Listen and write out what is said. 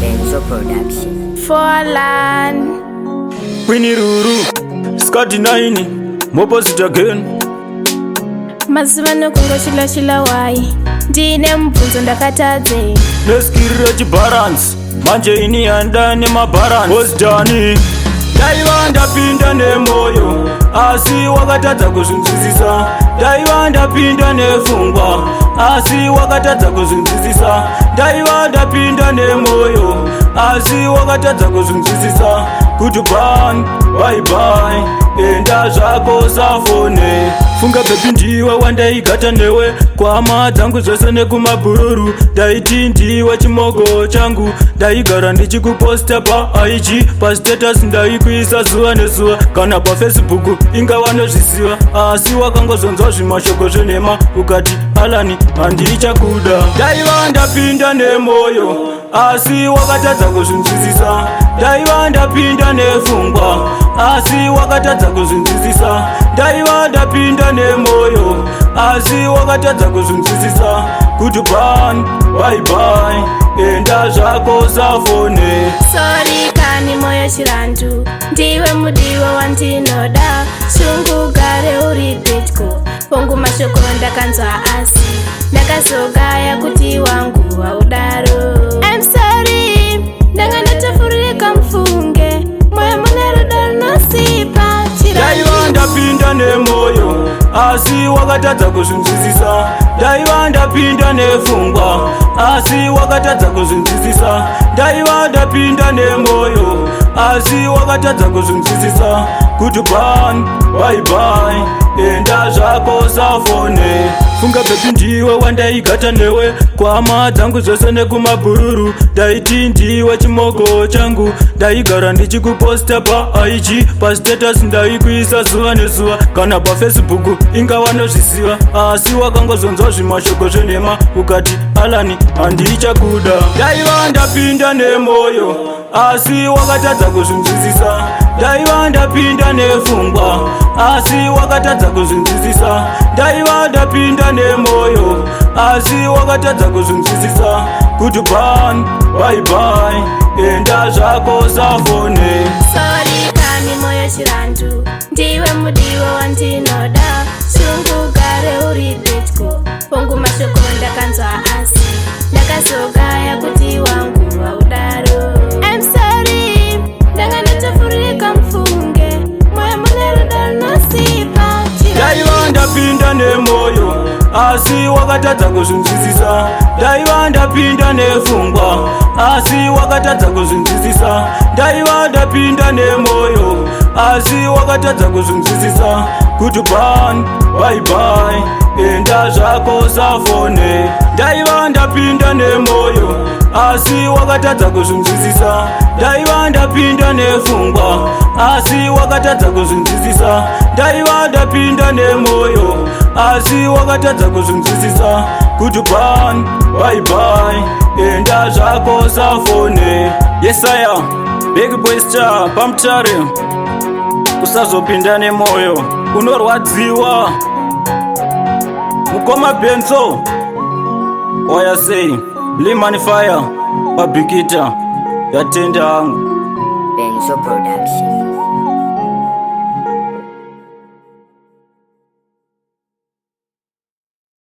Benzo Production. Forlan Winnie Ruru Scotty 9 Moposit again. mazuva nokungoshila shila wai ndine mubvunzo ndakatadze Neskirira chibalance manje ini yanda nemabalance Bozdani daiva ndapinda nemoyo asi wakatadza kuzvinzwisisa. Daiva ndapinda nefungwa asi wakatadza kuzvinzwisisa. Daiva ndapinda nemoyo asi wakatadza kuzvinzwisisa. Goodbye, bye bye, enda zvako safone. Funga bebi ndiwe wandaigata newe kwama dzangu zvose nekumabhururu. Ndaiti ndiwe chimoko changu, ndaigara ndichikuposta paig, pastatus ndaikuisa zuva nezuva, kana pafacebook inga wanozviziva. Asi wakangozonzwa zvimashoko zvenhema ukati Alani handichakuda. Daiva ndapinda nemoyo asi wakatadza kuzvinzwisisa. Daiva ndapinda nefungwa asi wakatadza kuzvinzwisisa. Daiva ndapinda nemoyo asi wakatadza kuzvinzwisisa. Goodbye, bye bye, enda zvako safone. sori kani moyo chirandu ndiwe mudiwa wandinoda shungu gare uri petko pongu mashoko ndakanzwa asi ndakazogaya kuti wangu waudaro. I'm sorry ndanga ndatafurika mfunge moyo mune rudo runosipa Daiva ndapinda nemoyo asi wakatadza kuzvinzwisisa. Daiva ndapinda nefungwa asi wakatadza kuzvinzwisisa. Daiva ndapinda nemoyo asi wakatadza kuzvinzwisisa. Goodbye, bye bye, enda zvako safone. Funga bebi ndiwe wandaigata newe kwama dzangu zvose nekumabhururu. Ndaiti ndiwe chimoko changu, ndaigara ndichikuposta paig, pastatus ndaikuisa zuva nezuva, kana pafacebook inga wanozviziva. Asi wakangozonzwa zvimashoko zvenhema ukati Alani handichakuda. Daiva ndapinda nemoyo asi wakatadza kuzvinzwisisa. Daiva ndapinda nefungwa asi wakatadza kuzvinzwisisa. Daiva ndapinda nemoyo asi wakatadza kuzvinzwisisa. Goodbye, bye bye, enda zvako safone. sori kani moyo chirandu ndiwe mudiwa wandinoda shungu gare uri petko pongu mashoko ndakanzwa asi ndakazogaya kuti wangu waudaro. I'm sorry ndanga ndatafurika mfunge moyo mune rudo runosipa Daiva ndapinda nemoyo asi wakatadza kuzvinzwisisa. Daiva ndapinda nefungwa asi wakatadza kuzvinzwisisa. Daiva ndapinda nemoyo asi wakatadza kuzvinzwisisa. Goodbye, bye bye, enda zvako safone. Daiva ndapinda nemoyo asi wakatadza kuzvinzwisisa. Daiva ndapinda nefungwa asi wakatadza kuzvinzwisisa. Daiva ndapinda nemoyo asi wakatadza kuzvinzwisisa. Goodbye, bye bye, enda zvako safone. Yesaya big boy star pamutare, usazopinda nemoyo unorwadziwa. Mukoma Benzo oya sei Limani Fire pabhikita yatenda hangu Benzo Production.